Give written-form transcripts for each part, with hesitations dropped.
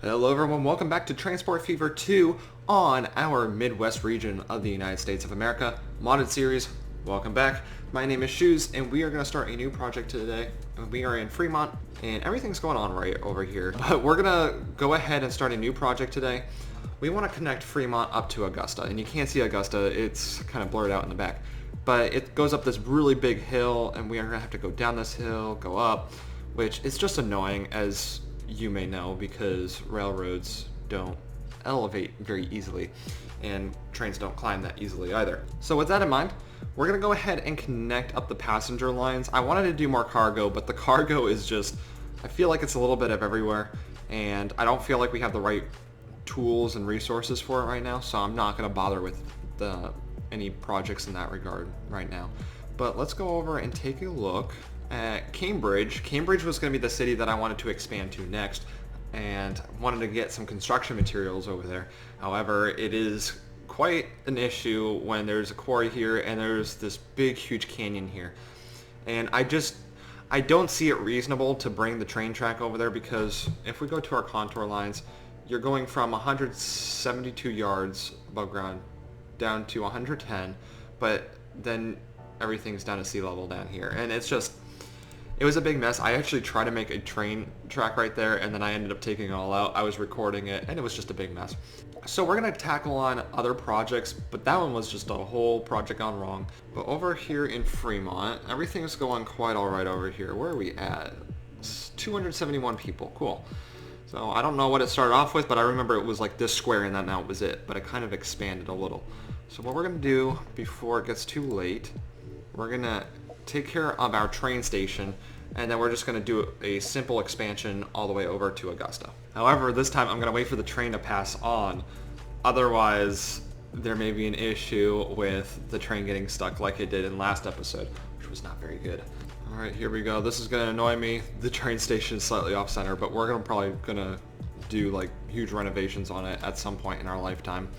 Hello everyone, welcome back to Transport Fever 2 on our Midwest region of the United States of America modded series. Welcome back. My name is Shoes and we are going to start a new project today. We are in Fremont and everything's going on right over here. But we're going to go ahead and start a new project today. We want to connect Fremont up to Augusta, and you can't see Augusta, it's kind of blurred out in the back. But it goes up this really big hill and we are going to have to go down this hill, go up, which is just annoying, as you may know, because railroads don't elevate very easily and trains don't climb that easily either. So with that in mind, we're going to go ahead and connect up the passenger lines. I wanted to do more cargo, but the cargo is just, I feel like it's a little bit of everywhere, and I don't feel like we have the right tools and resources for it right now, so I'm not going to bother with any projects in that regard right now. But let's go over and take a look at Cambridge. Cambridge was going to be the city that I wanted to expand to next, and wanted to get some construction materials over there. However, it is quite an issue when there's a quarry here and there's this big huge canyon here, and I don't see it reasonable to bring the train track over there, because if we go to our contour lines, you're going from 172 yards above ground down to 110, but then everything's down to sea level down here, and it was a big mess. I actually tried to make a train track right there, and then I ended up taking it all out. I was recording it, and it was just a big mess. So we're going to tackle on other projects, but that one was just a whole project gone wrong. But over here in Fremont, everything's going quite all right over here. Where are we at? It's 271 people. Cool. So I don't know what it started off with, but I remember it was like this square, and then that was it. But it kind of expanded a little. So what we're going to do before it gets too late, we're going to take care of our train station, and then we're just going to do a simple expansion all the way over to Augusta. However, this time I'm going to wait for the train to pass on. Otherwise, there may be an issue with the train getting stuck like it did in last episode, which was not very good. Alright, here we go. This is going to annoy me. The train station is slightly off center, but we're probably going to do like huge renovations on it at some point in our lifetime.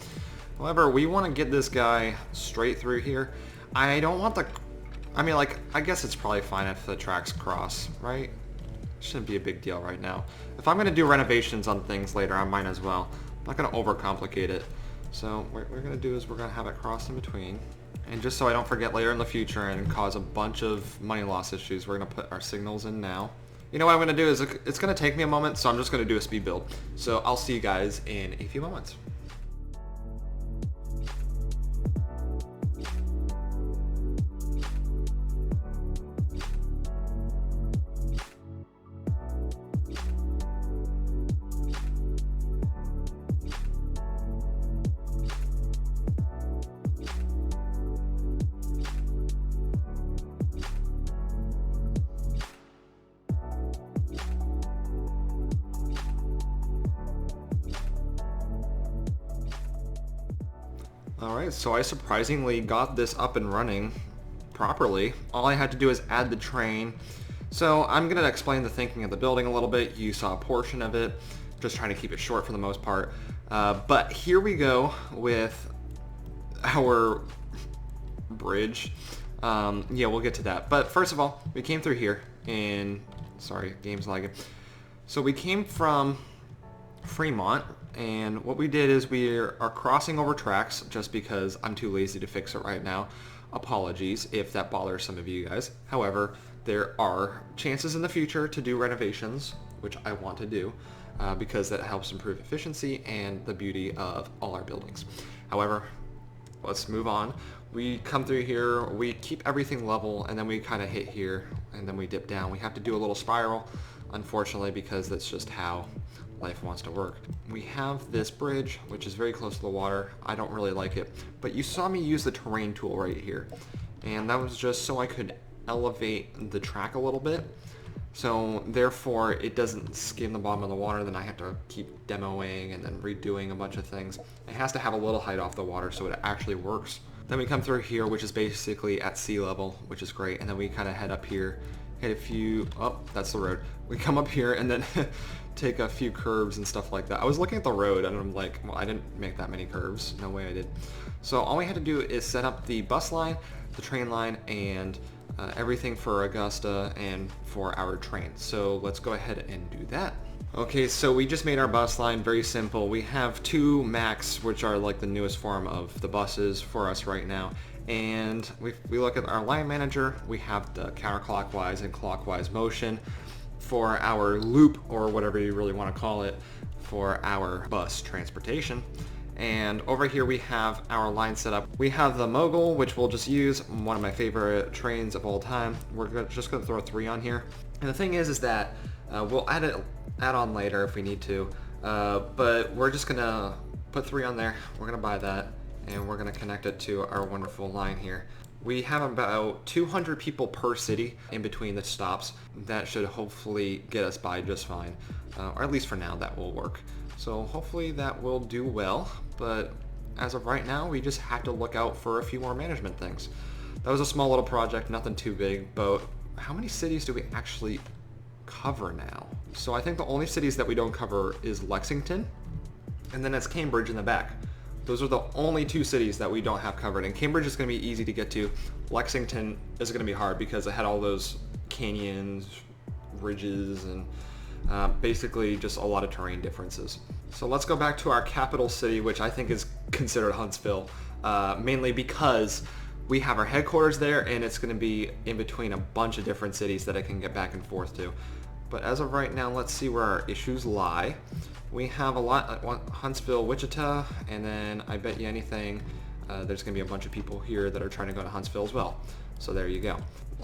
However, we want to get this guy straight through here. I don't want I guess it's probably fine if the tracks cross, right? Shouldn't be a big deal right now. If I'm going to do renovations on things later, I might as well. I'm not going to overcomplicate it. So what we're going to do is we're going to have it cross in between. And just so I don't forget later in the future and cause a bunch of money loss issues, we're going to put our signals in now. You know what I'm going to do is it's going to take me a moment, so I'm just going to do a speed build. So I'll see you guys in a few moments. Alright, so I surprisingly got this up and running properly. All I had to do is add the train. So I'm going to explain the thinking of the building a little bit. You saw a portion of it, just trying to keep it short for the most part. But here we go with our bridge. Yeah, we'll get to that. But first of all, we came through here in... Sorry, game's lagging. So we came from Fremont, and what we did is we are crossing over tracks just because I'm too lazy to fix it right now. Apologies if that bothers some of you guys. However, there are chances in the future to do renovations, which I want to do, because that helps improve efficiency and the beauty of all our buildings. However, let's move on. We come through here, we keep everything level, and then we kind of hit here, and then we dip down. We have to do a little spiral, unfortunately, because that's just how life wants to work. We have this bridge, which is very close to the water. I don't really like it, but you saw me use the terrain tool right here, and that was just so I could elevate the track a little bit, so therefore it doesn't skim the bottom of the water. Then I have to keep demoing and then redoing a bunch of things. It has to have a little height off the water so it actually works. Then we come through here, which is basically at sea level, which is great, and then we kind of head up here, hit a few, oh, that's the road. We come up here and then take a few curves and stuff like that. I was looking at the road and I'm like, well, I didn't make that many curves. No way I did. So all we had to do is set up the bus line, the train line, and everything for Augusta and for our train. So let's go ahead and do that. Okay, so we just made our bus line very simple. We have two Macs, which are like the newest form of the buses for us right now. And we look at our line manager, we have the counterclockwise and clockwise motion for our loop, or whatever you really want to call it, for our bus transportation. And over here we have our line set up. We have the Mogul, which we'll just use, one of my favorite trains of all time. Just going to throw 3 on here. And the thing is that we'll add on later if we need to, but we're just going to put 3 on there. We're going to buy that, and we're going to connect it to our wonderful line here. We have about 200 people per city in between the stops. That should hopefully get us by just fine, or at least for now that will work. So hopefully that will do well, but as of right now, we just have to look out for a few more management things. That was a small little project, nothing too big, but how many cities do we actually cover now? So I think the only cities that we don't cover is Lexington, and then it's Cambridge in the back. Those are the only 2 cities that we don't have covered, and Cambridge is going to be easy to get to. Lexington is going to be hard because it had all those canyons, ridges, and basically just a lot of terrain differences. So let's go back to our capital city, which I think is considered Huntsville, mainly because we have our headquarters there, and it's going to be in between a bunch of different cities that I can get back and forth to. But as of right now, let's see where our issues lie. We have a lot, Huntsville, Wichita, and then I bet you anything, there's going to be a bunch of people here that are trying to go to Huntsville as well. So there you go.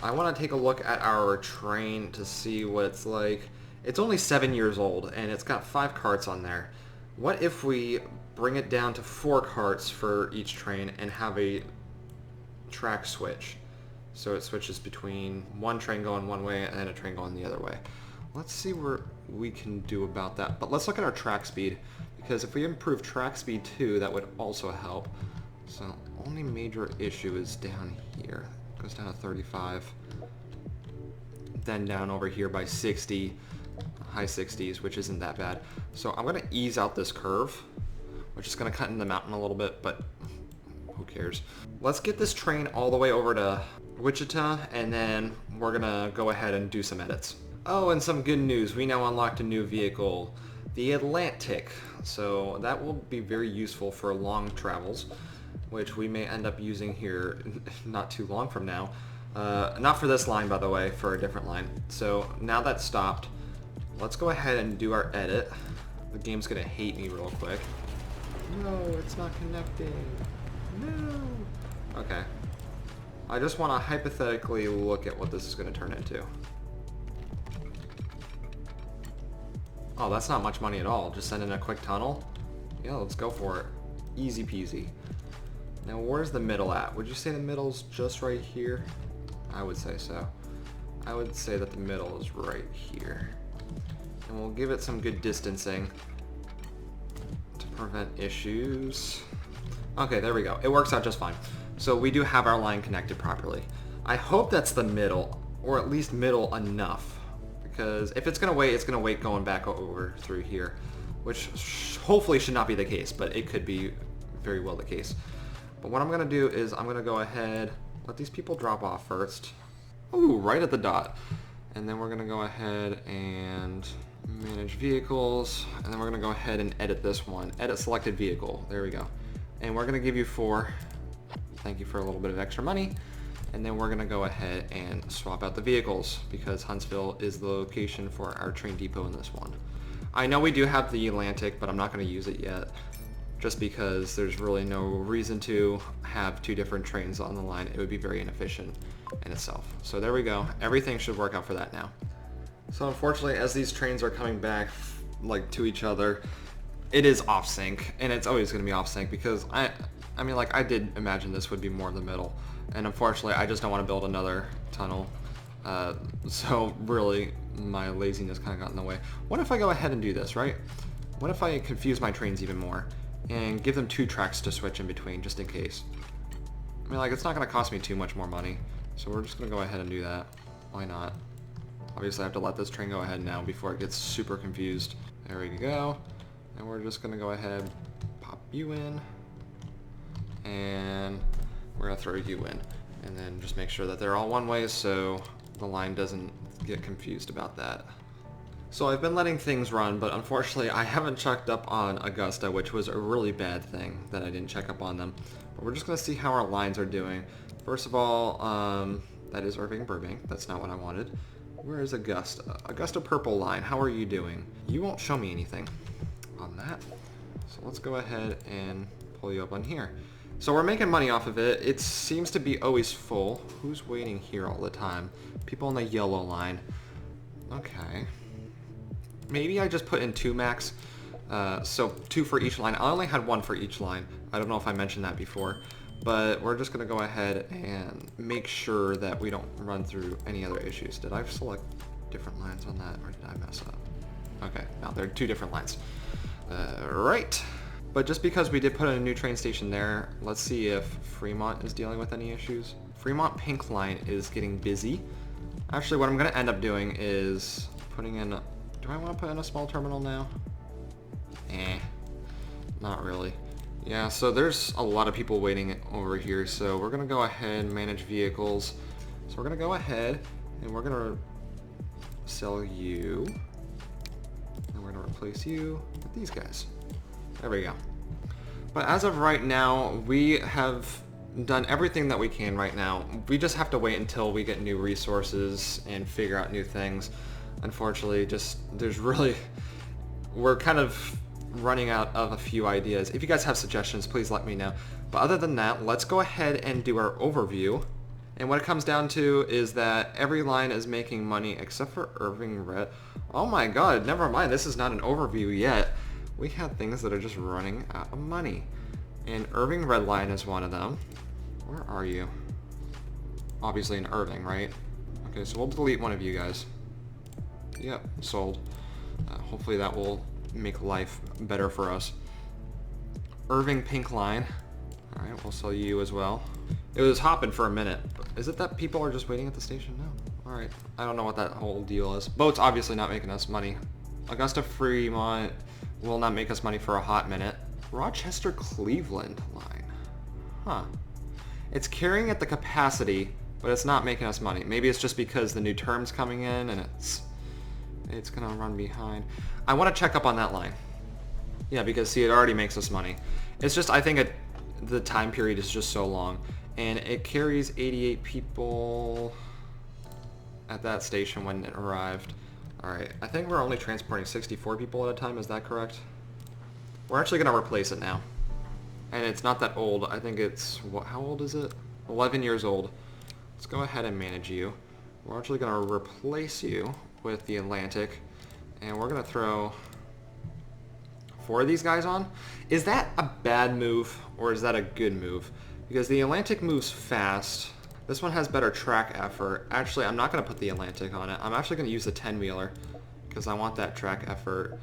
I want to take a look at our train to see what it's like. It's only 7 years old, and it's got 5 carts on there. What if we bring it down to 4 carts for each train and have a track switch? So it switches between one train going one way and a train going the other way. Let's see what we can do about that. But let's look at our track speed, because if we improve track speed too, that would also help. So only major issue is down here. It goes down to 35. Then down over here by 60. High 60s, which isn't that bad. So I'm going to ease out this curve, which is going to cut in the mountain a little bit, but who cares? Let's get this train all the way over to Wichita, and then we're going to go ahead and do some edits. Oh, and some good news. We now unlocked a new vehicle, the Atlantic. So that will be very useful for long travels, which we may end up using here not too long from now. Not for this line, by the way, for a different line. So now that's stopped, let's go ahead and do our edit. The game's gonna hate me real quick. No, it's not connecting. No. Okay. I just want to hypothetically look at what this is going to turn into. Oh, that's not much money at all. Just send in a quick tunnel. Yeah, let's go for it. Easy peasy. Now, where's the middle at? Would you say the middle's just right here? I would say so. I would say that the middle is right here. And we'll give it some good distancing to prevent issues. Okay, there we go. It works out just fine. So we do have our line connected properly. I hope that's the middle, or at least middle enough. Because if it's going to wait, it's going to wait going back over through here. Which hopefully should not be the case, but it could be very well the case. But what I'm going to do is I'm going to go ahead, let these people drop off first. Ooh, right at the dot. And then we're going to go ahead and manage vehicles. And then we're going to go ahead and edit this one. Edit selected vehicle. There we go. And we're going to give you 4. Thank you for a little bit of extra money. And then we're going to go ahead and swap out the vehicles because Huntsville is the location for our train depot in this one. I know we do have the Atlantic, but I'm not going to use it yet just because there's really no reason to have 2 different trains on the line. It would be very inefficient in itself. So there we go. Everything should work out for that now. So unfortunately, as these trains are coming back like to each other, it is off sync, and it's always going to be off sync because I mean, like, I did imagine this would be more in the middle, and unfortunately I just don't want to build another tunnel. So really my laziness kind of got in the way. What if I go ahead and do this, right? What if I confuse my trains even more and give them 2 tracks to switch in between just in case? I mean, like, it's not going to cost me too much more money, so we're just going to go ahead and do that. Why not? Obviously I have to let this train go ahead now before it gets super confused. There we go. And we're just going to go ahead, pop you in, and we're going to throw you in. And then just make sure that they're all one way so the line doesn't get confused about that. So I've been letting things run, but unfortunately I haven't checked up on Augusta, which was a really bad thing that I didn't check up on them. But we're just going to see how our lines are doing. First of all, that is Irving Burbank. That's not what I wanted. Where is Augusta? Augusta Purple Line, how are you doing? You won't show me anything on that. So let's go ahead and pull you up on here. So we're making money off of it. It seems to be always full. Who's waiting here all the time? People on the yellow line. Okay. Maybe I just put in 2 max, so 2 for each line. I only had 1 for each line. I don't know if I mentioned that before, but we're just going to go ahead and make sure that we don't run through any other issues. Did I select different lines on that, or did I mess up? Okay, now there are 2 different lines. Right. But just because we did put in a new train station there, let's see if Fremont is dealing with any issues. Fremont Pink Line is getting busy. Actually, what I'm going to end up doing is putting in... Do I want to put in a small terminal now? Not really. Yeah, so there's a lot of people waiting over here, so we're going to go ahead and manage vehicles. So we're going to go ahead and we're going to sell you. And we're going to replace you with these guys. There we go. But as of right now, we have done everything that we can right now. We just have to wait until we get new resources and figure out new things. Unfortunately, we're kind of running out of a few ideas. If you guys have suggestions, please let me know. But other than that, let's go ahead and do our overview. And what it comes down to is that every line is making money except for Irving Red. Oh my god, never mind, this is not an overview yet. We have things that are just running out of money. And Irving Red Line is one of them. Where are you? Obviously in Irving, right? Okay, so we'll delete one of you guys. Yep, sold. Hopefully that will make life better for us. Irving Pink Line. Alright, we'll sell you as well. It was hopping for a minute. Is it that people are just waiting at the station? No. Alright, I don't know what that whole deal is. Boat's obviously not making us money. Augusta Fremont will not make us money for a hot minute. Rochester Cleveland Line. Huh. It's carrying at the capacity, but it's not making us money. Maybe it's just because the new term's coming in and it's gonna run behind. I want to check up on that line. Yeah, because see, it already makes us money. It's just, I think the time period is just so long. And it carries 88 people at that station when it arrived. Alright, I think we're only transporting 64 people at a time, is that correct? We're actually gonna replace it now. And it's not that old. I think it's, how old is it? 11 years old. Let's go ahead and manage you. We're actually gonna replace you with the Atlantic, and we're gonna throw 4 of these guys on. Is that a bad move or is that a good move? Because the Atlantic moves fast. This one has better track effort. Actually, I'm not gonna put the Atlantic on it. I'm actually gonna use the 10-wheeler because I want that track effort.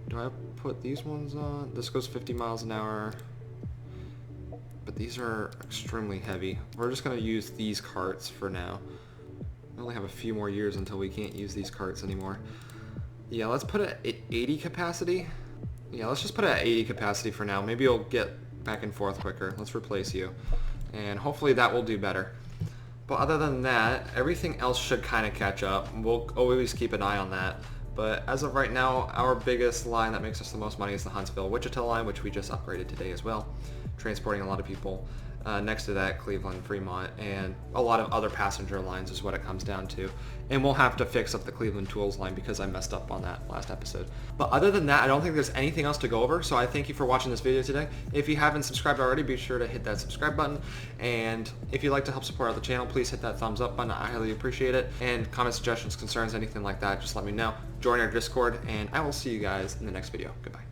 Do I put these ones on? This goes 50 miles an hour, but these are extremely heavy. We're just gonna use these carts for now. We only have a few more years until we can't use these carts anymore. Yeah, let's put it at 80 capacity. Yeah, let's just put it at 80 capacity for now. Maybe you'll get back and forth quicker. Let's replace you. And hopefully that will do better. But other than that, everything else should kind of catch up. We'll always keep an eye on that. But as of right now, our biggest line that makes us the most money is the Huntsville-Wichita line, which we just upgraded today as well, transporting a lot of people. Next to that, Cleveland, Fremont, and a lot of other passenger lines is what it comes down to. And we'll have to fix up the Cleveland Tools line because I messed up on that last episode. But other than that, I don't think there's anything else to go over, so I thank you for watching this video today. If you haven't subscribed already, be sure to hit that subscribe button. And if you'd like to help support out the channel, please hit that thumbs up button. I highly appreciate it. And comments, suggestions, concerns, anything like that, just let me know. Join our Discord, and I will see you guys in the next video. Goodbye.